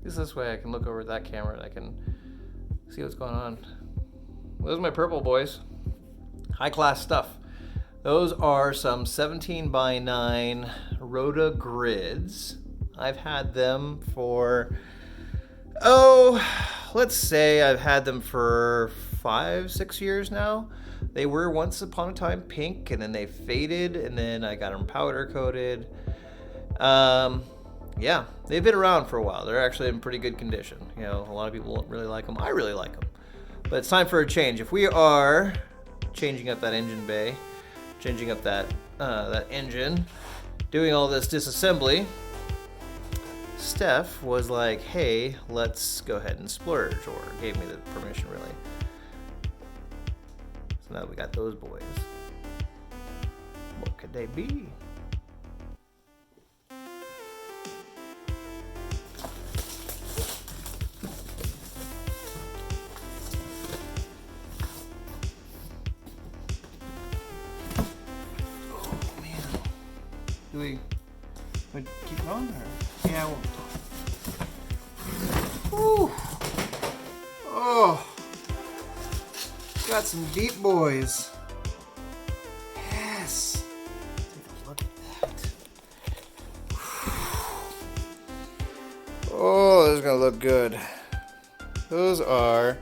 least this way I can look over that camera and I can see what's going on. Well, those are my purple boys. High class stuff. Those are some 17x9 Rota grids. I've had them for, let's say I've had them for 5-6 years now. They were once upon a time pink, and then they faded, and then I got them powder coated. Yeah, they've been around for a while. They're actually in pretty good condition. You know, a lot of people don't really like them. I really like them. But it's time for a change. If we are changing up that engine bay, changing up that engine, doing all this disassembly, Steph was like, hey, let's go ahead and splurge, or gave me the permission, really. So now we got those boys. What could they be? Do we keep going? Or? Yeah, we'll... Woo! Oh! Got some deep boys. Yes! Take a look at that. Oh, this is gonna look good. Those are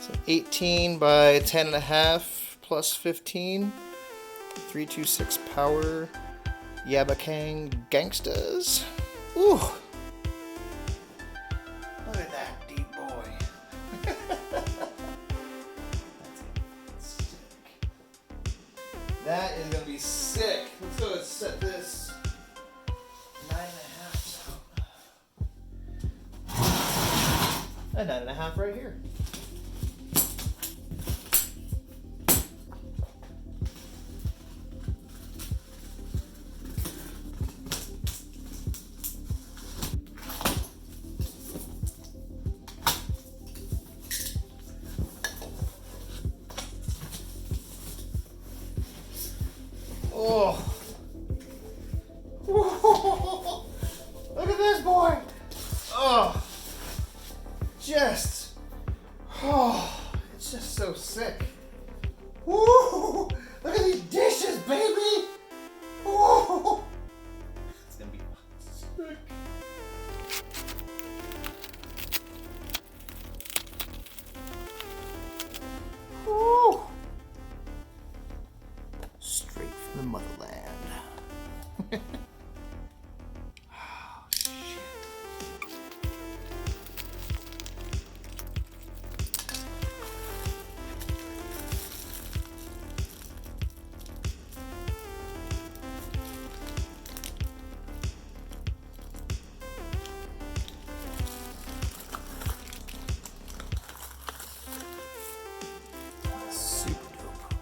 some 18 by 10.5 plus 15. 326 power. Yabaking Gangstas. Ooh. Look at that deep boy. That's sick. That is gonna be sick. Let's go and set this 9.5 out. A 9.5 right here. Oh. Whoa. Look at this boy. Oh. It's just so sick. Woo. Look at these dishes, baby. Woo. It's gonna be sick. Woo. Straight from the motherland. Oh, shit. Super dope.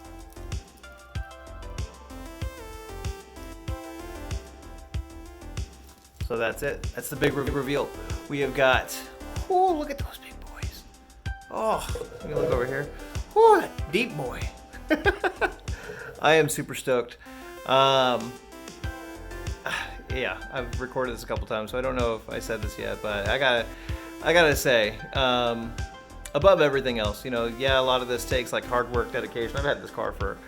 So that's it. That's the big reveal. We have got, oh, look at those big boys. Oh, let me look over here. Oh, that deep boy. I am super stoked. Yeah, I've recorded this a couple times, so I don't know if I said this yet, but I gotta say, above everything else, you know, yeah, a lot of this takes like hard work, dedication. I've had this car for,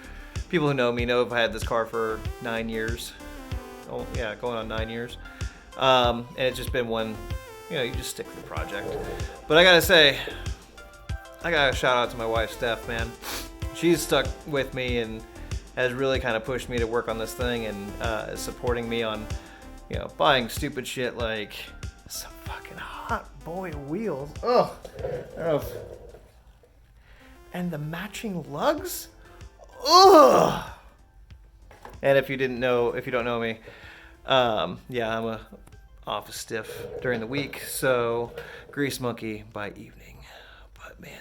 people who know me know I've had this car for 9 years. Oh yeah, going on 9 years. And it's just been one, you know, you just stick with the project. But I gotta say, I gotta shout out to my wife, Steph, man. She's stuck with me and has really kind of pushed me to work on this thing, and is supporting me on, you know, buying stupid shit like some fucking Hotboi wheels. Ugh. I don't know if... And the matching lugs? Ugh. And if you don't know me, yeah, I'm a office stiff during the week, so grease monkey by evening. But man,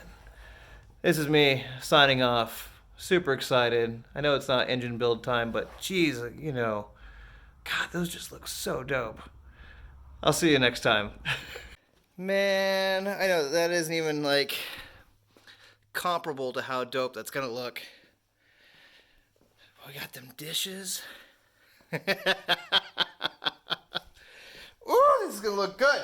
this is me signing off. Super excited. I know it's not engine build time, but geez, you know, God, those just look so dope. I'll see you next time. Man, I know that isn't even like comparable to how dope that's gonna look. We got them dishes. Ooh, this is gonna look good.